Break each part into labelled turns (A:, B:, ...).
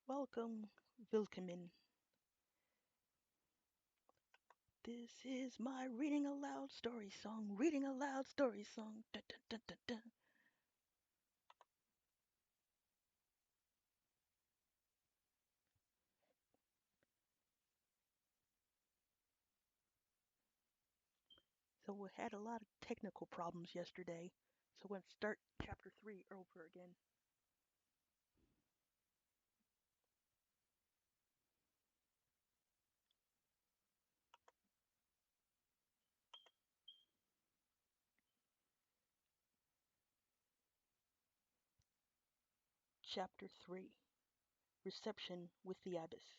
A: Welcome, Willkommen. This is my reading aloud story song. Reading aloud story song. Dun, dun, dun, dun, dun. So we had a lot of technical problems yesterday. So we're going to start chapter 3 over again. Chapter 3 Reception with the Abbess.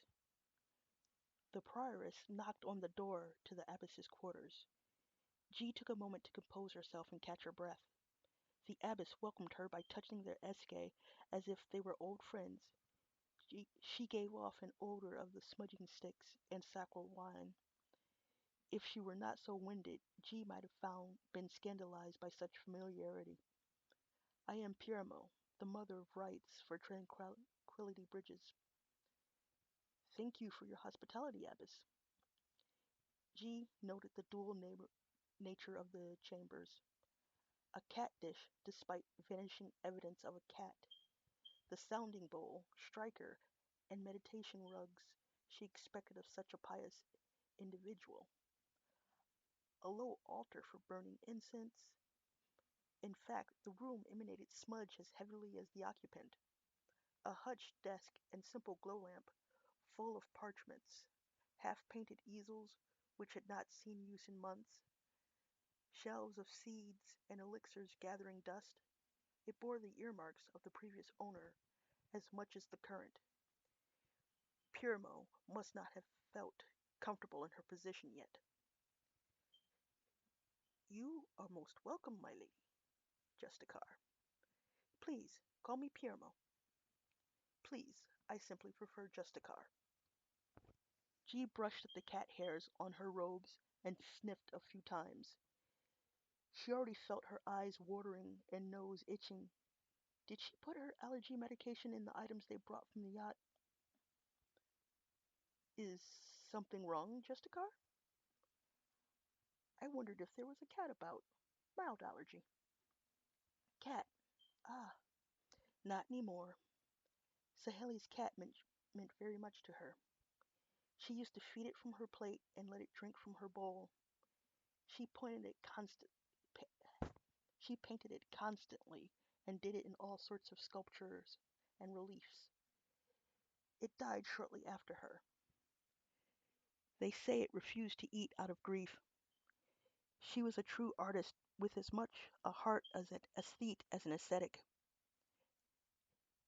A: The prioress knocked on the door to the abbess's quarters. Jhee took a moment to compose herself and catch her breath. The abbess welcomed her by touching their esque as if they were old friends. She gave off an odor of the smudging sticks and sacred wine. If she were not so winded, Jhee might have been scandalized by such familiarity. I am Piermo, the mother of rights for Tranquility Bridges. Thank you for your hospitality, Abbess. Jhee noted the dual nature of the chambers. A cat dish, despite vanishing evidence of a cat. The sounding bowl, striker, and meditation rugs she expected of such a pious individual. A low altar for burning incense. In fact, the room emanated smudge as heavily as the occupant. A hutched desk and simple glow lamp, full of parchments, half-painted easels which had not seen use in months, shelves of seeds and elixirs gathering dust. It bore the earmarks of the previous owner as much as the current. Piermo must not have felt comfortable in her position yet. You are most welcome, my lady, Justicar. Please, call me Piermo. Please, I simply prefer Justicar. Jhee brushed at the cat hairs on her robes and sniffed a few times. She already felt her eyes watering and nose itching. Did she put her allergy medication in the items they brought from the yacht? Is something wrong, Justicar? I wondered if there was a cat about. Mild allergy. Cat. Ah, not anymore. Saheli's cat meant very much to her. She used to feed it from her plate and let it drink from her bowl. She pointed it constant, She painted it constantly and did it in all sorts of sculptures and reliefs. It died shortly after her. They say it refused to eat out of grief. She was a true artist with as much a heart as an aesthete as an ascetic.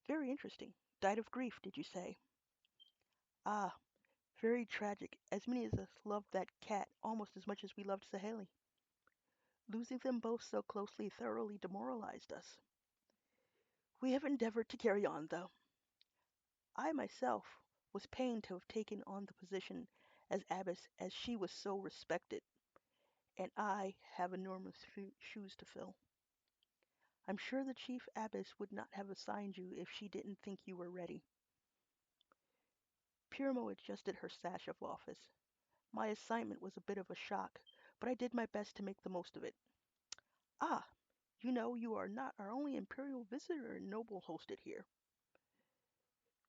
A: Very interesting. Died of grief, did you say? Ah, very tragic. As many of us loved that cat almost as much as we loved Saheli. Losing them both so closely thoroughly demoralized us. We have endeavored to carry on, though. I myself was pained to have taken on the position as abbess as she was so respected, and I have enormous shoes to fill. I'm sure the chief abbess would not have assigned you if she didn't think you were ready. Piermo adjusted her sash of office. My assignment was a bit of a shock, but I did my best to make the most of it. Ah, you are not our only imperial visitor and noble hosted here.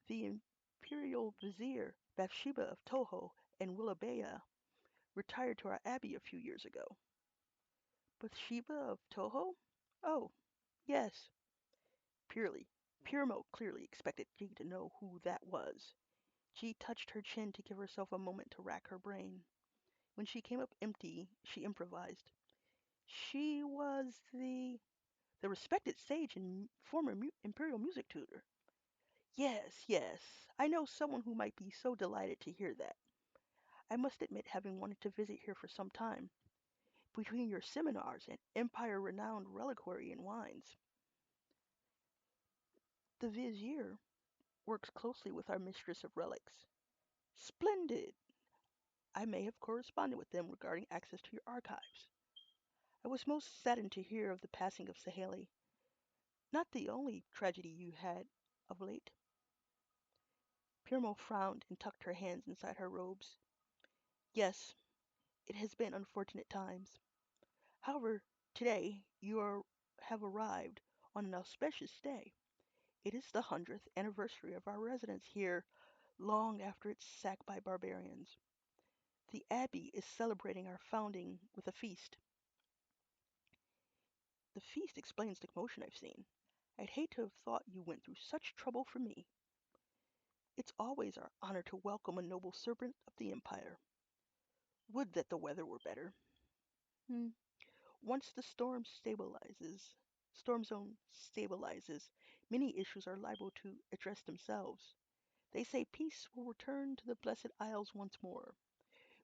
A: The imperial vizier Bathsheba of Toho and Willabaya retired to our abbey a few years ago. Bathsheba of Toho? Oh, yes. Purely. Piermo clearly expected Jhee to know who that was. Jhee touched her chin to give herself a moment to rack her brain. When she came up empty, she improvised. She was the respected sage and former imperial music tutor. Yes, yes. I know someone who might be so delighted to hear that. I must admit having wanted to visit here for some time. Between your seminars and empire-renowned reliquary and wines. The vizier works closely with our mistress of relics. Splendid! I may have corresponded with them regarding access to your archives. I was most saddened to hear of the passing of Saheli. Not the only tragedy you had of late. Firmo frowned and tucked her hands inside her robes. Yes, it has been unfortunate times. However, today have arrived on an auspicious day. It is the 100th anniversary of our residence here long after its sack by barbarians. The Abbey is celebrating our founding with a feast. The feast explains the commotion I've seen. I'd hate to have thought you went through such trouble for me. It's always our honor to welcome a noble servant of the Empire. Would that the weather were better. Hmm. Once the storm zone stabilizes, many issues are liable to address themselves. They say peace will return to the Blessed Isles once more.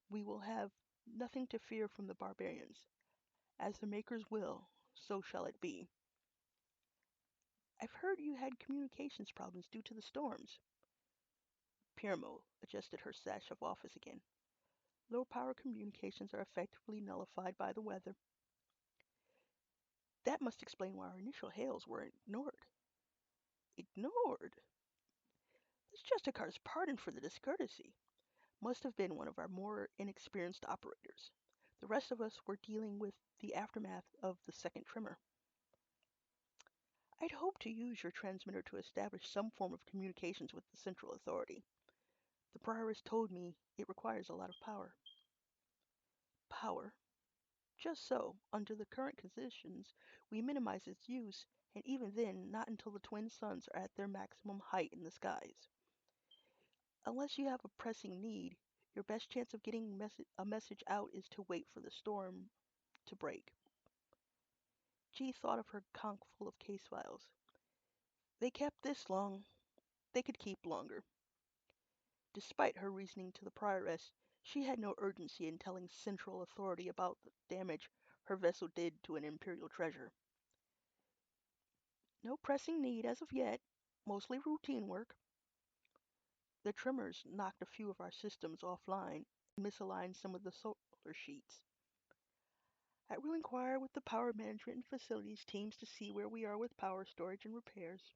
A: We will have nothing to fear from the barbarians. As the Maker's will, so shall it be. I've heard you had communications problems due to the storms. Pirmo adjusted her sash of office again. Low power communications are effectively nullified by the weather. That must explain why our initial hails were ignored. Ignored? That's Justicar's pardon for the discourtesy. Must have been one of our more inexperienced operators. The rest of us were dealing with the aftermath of the second tremor. I'd hoped to use your transmitter to establish some form of communications with the central authority. The prioress told me it requires a lot of power. Power? Just so, under the current conditions, we minimize its use, and even then, not until the twin suns are at their maximum height in the skies. Unless you have a pressing need, your best chance of getting a message out is to wait for the storm to break. Jhee thought of her conch full of case files. They kept this long. They could keep longer. Despite her reasoning to the prioress, she had no urgency in telling central authority about the damage her vessel did to an imperial treasure. No pressing need as of yet, mostly routine work. The tremors knocked a few of our systems offline and misaligned some of the solar sheets. I will inquire with the power management and facilities teams to see where we are with power storage and repairs.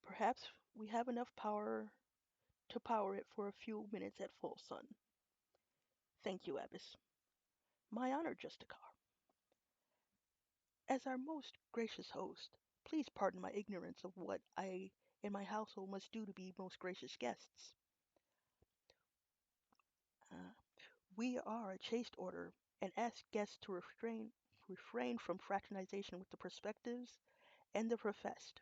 A: Perhaps we have enough power to power it for a few minutes at full sun. Thank you, Abbess. My honor, Justicar. As our most gracious host, please pardon my ignorance of what I and my household must do to be most gracious guests. Uh, we are a chaste order and ask guests to refrain from fraternization with the perspectives and the professed.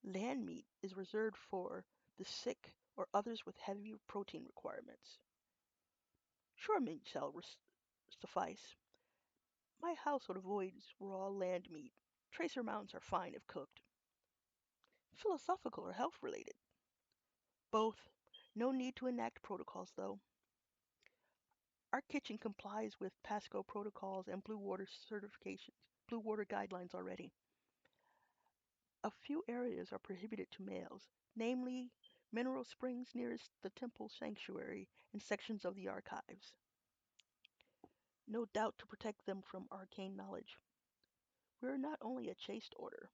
A: Land meat is reserved for the sick or others with heavy protein requirements. Shore meat shall suffice. My household avoids raw land meat. Tracer mounts are fine if cooked. Philosophical or health related? Both. No need to enact protocols, though. Our kitchen complies with PASCO protocols and Blue Water certifications, Blue Water guidelines already. A few areas are prohibited to males, namely mineral springs nearest the temple sanctuary and sections of the archives. No doubt to protect them from arcane knowledge. We are not only a chaste order,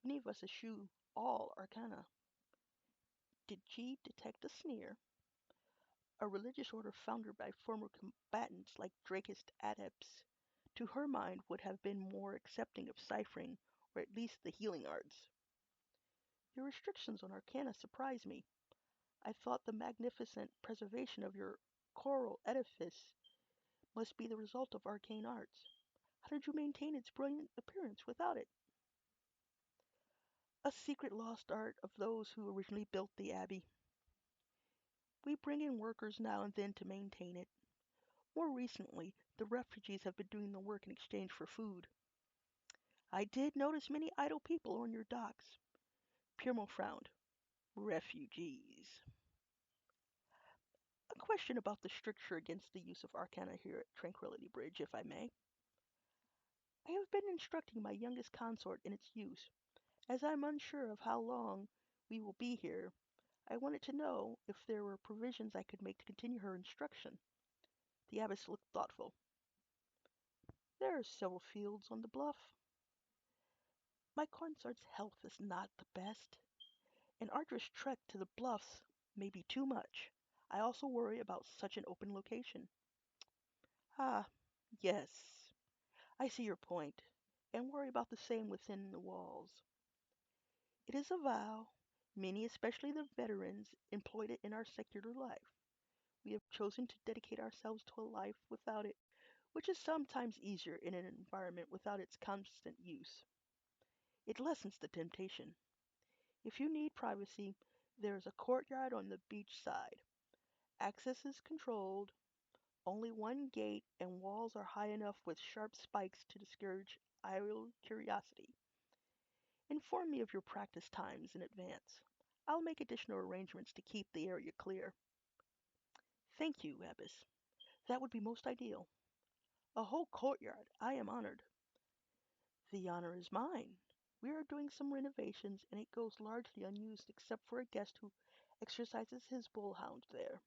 A: many of us eschew all arcana. Did Jhee detect a sneer? A religious order founded by former combatants like Drakist adepts, to her mind would have been more accepting of ciphering, or at least the healing arts. Your restrictions on arcana surprise me. I thought the magnificent preservation of your choral edifice must be the result of arcane arts. How did you maintain its brilliant appearance without it? A secret lost art of those who originally built the Abbey. We bring in workers now and then to maintain it. More recently, the refugees have been doing the work in exchange for food. I did notice many idle people on your docks. Pirmo frowned. Refugees. A question about the stricture against the use of arcana here at Tranquility Bridge, if I may. I have been instructing my youngest consort in its use. As I'm unsure of how long we will be here, I wanted to know if there were provisions I could make to continue her instruction. The abbess looked thoughtful. There are several fields on the bluff. My consort's health is not the best. An arduous trek to the bluffs Maybe too much. I also worry about such an open location. Ah, yes, I see your point, and worry about the same within the walls. It is a vow. Many, especially the veterans, employed it in our secular life. We have chosen to dedicate ourselves to a life without it, which is sometimes easier in an environment without its constant use. It lessens the temptation. If you need privacy, there is a courtyard on the beach side. Access is controlled, only one gate, and walls are high enough with sharp spikes to discourage idle curiosity. Inform me of your practice times in advance. I'll make additional arrangements to keep the area clear. Thank you, Abbess. That would be most ideal. A whole courtyard. I am honored. The honor is mine. We are doing some renovations, and it goes largely unused except for a guest who exercises his bullhound there.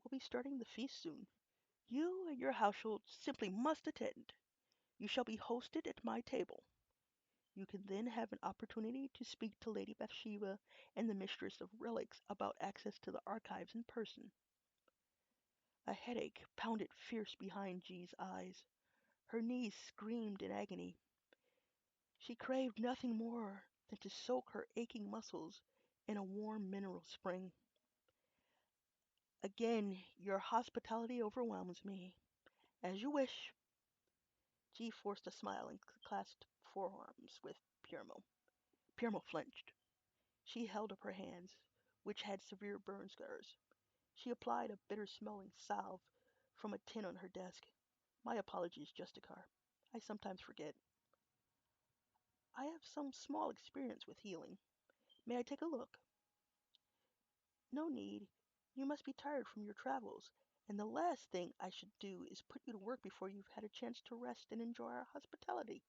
A: We'll be starting the feast soon. You and your household simply must attend. You shall be hosted at my table. You can then have an opportunity to speak to Lady Bathsheba and the Mistress of Relics about access to the archives in person. A headache pounded fierce behind Jhee's eyes. Her knees screamed in agony. She craved nothing more than to soak her aching muscles in a warm mineral spring. Again, your hospitality overwhelms me. As you wish. Jhee forced a smile and clasped forearms with Piermo. Piermo flinched. She held up her hands, which had severe burn scars. She applied a bitter-smelling salve from a tin on her desk. My apologies, Justicar. I sometimes forget. I have some small experience with healing. May I take a look? No need. You must be tired from your travels, and the last thing I should do is put you to work before you've had a chance to rest and enjoy our hospitality.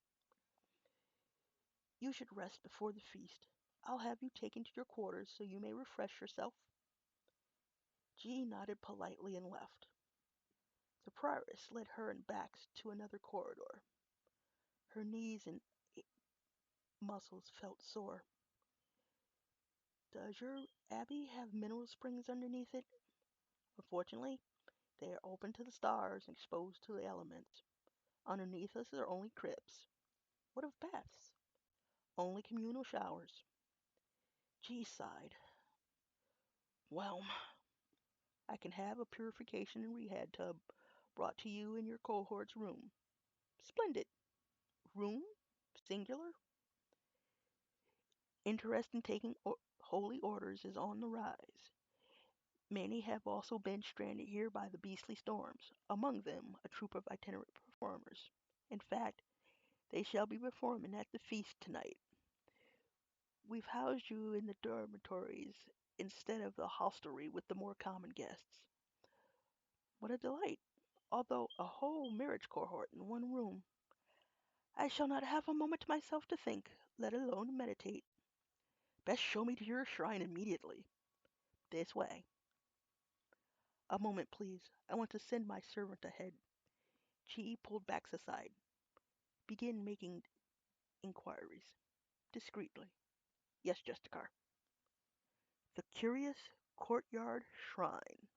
A: You should rest before the feast. I'll have you taken to your quarters so you may refresh yourself. Jhee nodded politely and left. The prioress led her and Bax to another corridor. Her knees and muscles felt sore. Does your abbey have mineral springs underneath it? Unfortunately, they are open to the stars and exposed to the elements. Underneath us are only crypts. What of baths? Only communal showers. Jhee sighed. Well, I can have a purification and rehab tub brought to you in your cohort's room. Splendid. Room? Singular? Interest in taking holy orders is on the rise. Many have also been stranded here by the beastly storms, among them a troop of itinerant performers. In fact, they shall be performing at the feast tonight. We've housed you in the dormitories instead of the hostelry with the more common guests. What a delight! Although a whole marriage cohort in one room. I shall not have a moment to myself to think, let alone meditate. Best show me to your shrine immediately. This way. A moment, please. I want to send my servant ahead. Jhee pulled Bax aside. Begin making inquiries. Discreetly. Yes, Justicar. The curious courtyard shrine.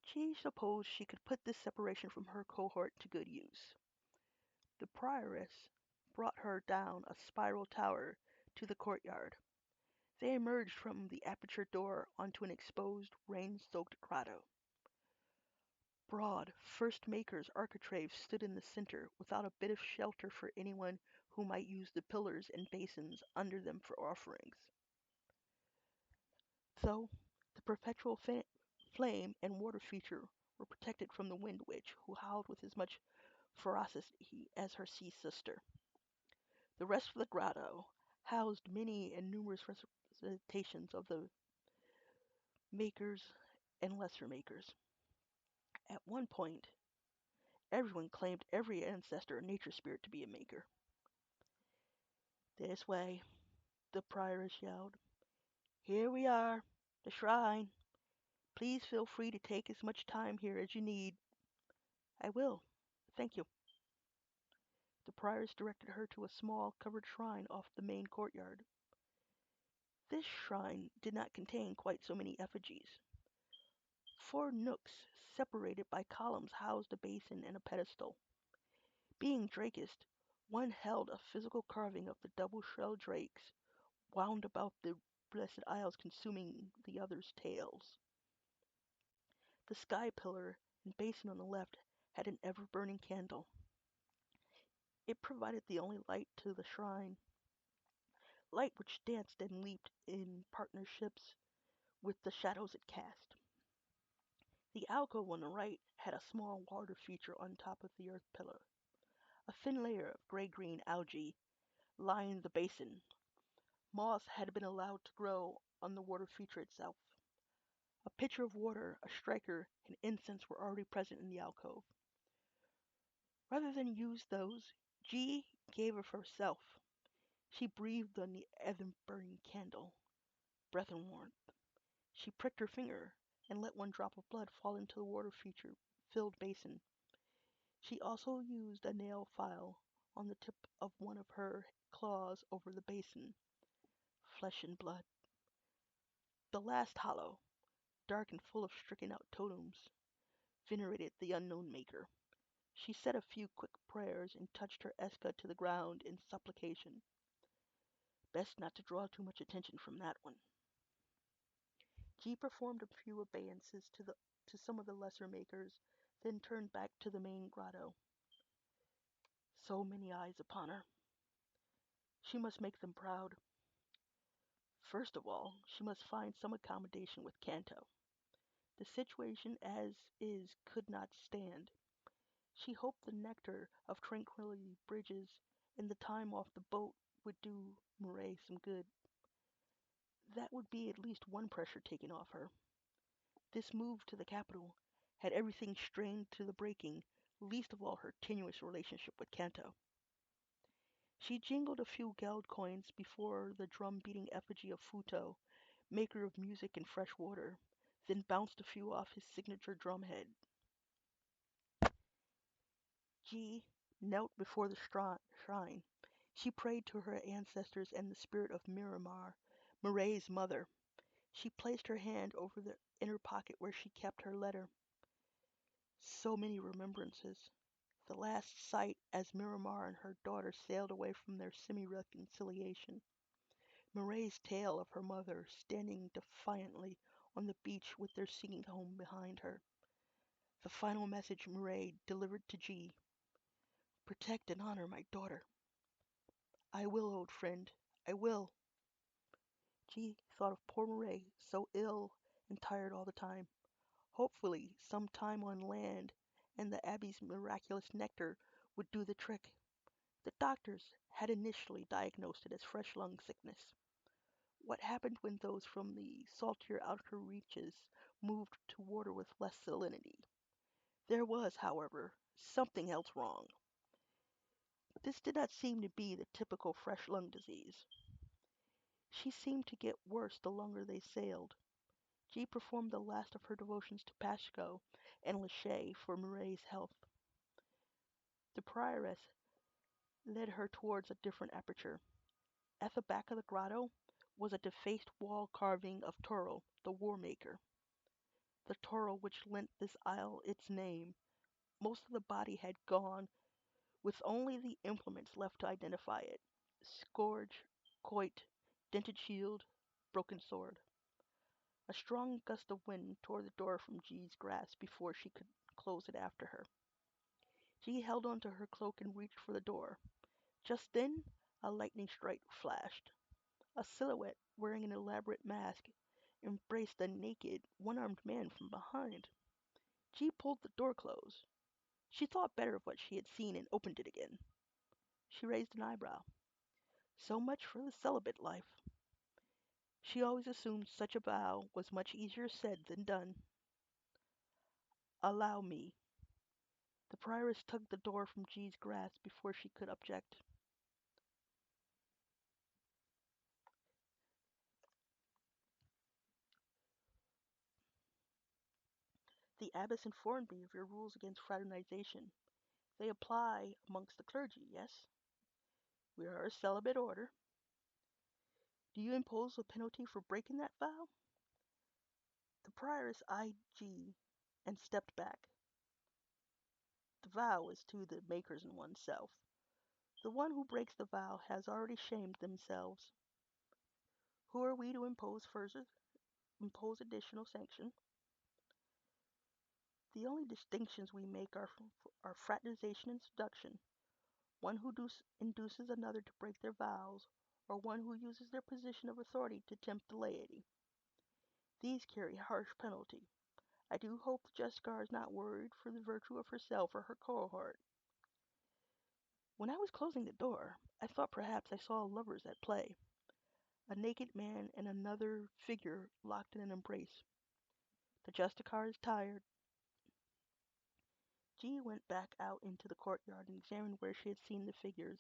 A: Jhee supposed she could put this separation from her cohort to good use. The prioress brought her down a spiral tower to the courtyard. They emerged from the aperture door onto an exposed, rain-soaked grotto. Broad, First Maker's architraves stood in the center, without a bit of shelter for anyone who might use the pillars and basins under them for offerings. Though the perpetual flame and water feature were protected from the Wind Witch, who howled with as much ferocity as her sea sister. The rest of the grotto housed many and numerous representations of the makers and lesser makers. At one point, everyone claimed every ancestor or nature spirit to be a maker. This way, the prioress yelled. Here we are, the shrine. Please feel free to take as much time here as you need. I will. Thank you. The prioress directed her to a small, covered shrine off the main courtyard. This shrine did not contain quite so many effigies. 4 nooks, separated by columns, housed a basin and a pedestal. Being drakist, one held a physical carving of the double-shelled drakes wound about the blessed isles, consuming the others' tails. The sky pillar and basin on the left had an ever-burning candle. It provided the only light to the shrine, light which danced and leaped in partnerships with the shadows it cast. The alcove on the right had a small water feature on top of the earth pillar. A thin layer of gray-green algae lined the basin. Moss had been allowed to grow on the water feature itself. A pitcher of water, a striker, and incense were already present in the alcove. Rather than use those, Jhee gave of herself. She breathed on the ever-burning candle, breath and warmth. She pricked her finger and let one drop of blood fall into the water feature-filled basin. She also used a nail file on the tip of one of her claws over the basin. Flesh and blood. The last hollow, dark and full of stricken-out totems, venerated the unknown maker. She said a few quick prayers and touched her eska to the ground in supplication. Best not to draw too much attention from that one. Jhee performed a few obeisances to some of the lesser makers, then turned back to the main grotto. So many eyes upon her. She must make them proud. First of all, she must find some accommodation with Kanto. The situation as is could not stand. She hoped the nectar of tranquility bridges and the time off the boat would do Murray some good. That would be at least one pressure taken off her. This move to the capital had everything strained to the breaking, least of all her tenuous relationship with Kanto. She jingled a few geld coins before the drum-beating effigy of Futo, maker of music and fresh water, then bounced a few off his signature drumhead. Jhee knelt before the shrine. She prayed to her ancestors and the spirit of Miramar, Murray's mother. She placed her hand over the inner pocket where she kept her letter. So many remembrances. The last sight as Miramar and her daughter sailed away from their semi-reconciliation. Murray's tale of her mother standing defiantly on the beach with their singing home behind her. The final message Murray delivered to Jhee. Protect and honor my daughter. I will, old friend. I will. Jhee thought of poor Murray, so ill and tired all the time. Hopefully, some time on land and the Abbey's miraculous nectar would do the trick. The doctors had initially diagnosed it as fresh lung sickness. What happened when those from the saltier outer reaches moved to water with less salinity? There was, however, something else wrong. This did not seem to be the typical fresh lung disease. She seemed to get worse the longer they sailed. Jhee performed the last of her devotions to Pashko and Lachey for Murray's health. The prioress led her towards a different aperture. At the back of the grotto was a defaced wall carving of Toro, the war maker. The Toro which lent this isle its name. Most of the body had gone, with only the implements left to identify it. Scourge, quoit, dented shield, broken sword. A strong gust of wind tore the door from Jhee's grasp before she could close it after her. Jhee held onto her cloak and reached for the door. Just then, a lightning strike flashed. A silhouette, wearing an elaborate mask, embraced a naked, one-armed man from behind. Jhee pulled the door close. She thought better of what she had seen and opened it again. She raised an eyebrow. So much for the celibate life. She always assumed such a vow was much easier said than done. Allow me. The prioress tugged the door from Jhee's grasp before she could object. The abbess informed me of your rules against fraternization. They apply amongst the clergy, yes? We are a celibate order. Do you impose a penalty for breaking that vow? The prioress eyed Jhee and stepped back. The vow is to the makers and oneself. The one who breaks the vow has already shamed themselves. Who are we to impose additional sanction? The only distinctions we make are fraternization and seduction. One who induces another to break their vows, or one who uses their position of authority to tempt the laity. These carry harsh penalty. I do hope the Justicar is not worried for the virtue of herself or her cohort. When I was closing the door, I thought perhaps I saw lovers at play. A naked man and another figure locked in an embrace. The Justicar is tired. Jhee went back out into the courtyard and examined where she had seen the figures.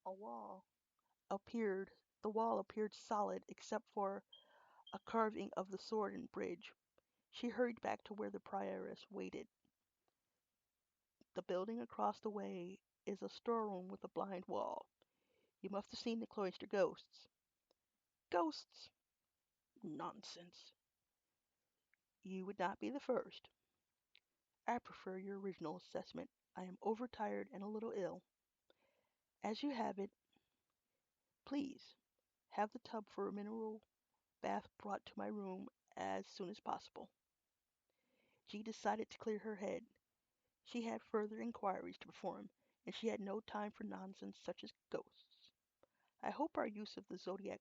A: A wall appeared. The wall appeared solid except for a carving of the sword and bridge. She hurried back to where the prioress waited. The building across the way is a storeroom with a blind wall. You must have seen the cloister ghosts. Ghosts? Nonsense. You would not be the first. I prefer your original assessment. I am overtired and a little ill. As you have it, please have the tub for a mineral bath brought to my room as soon as possible. She decided to clear her head. She had further inquiries to perform, and she had no time for nonsense such as ghosts. I hope our use of the Zodiac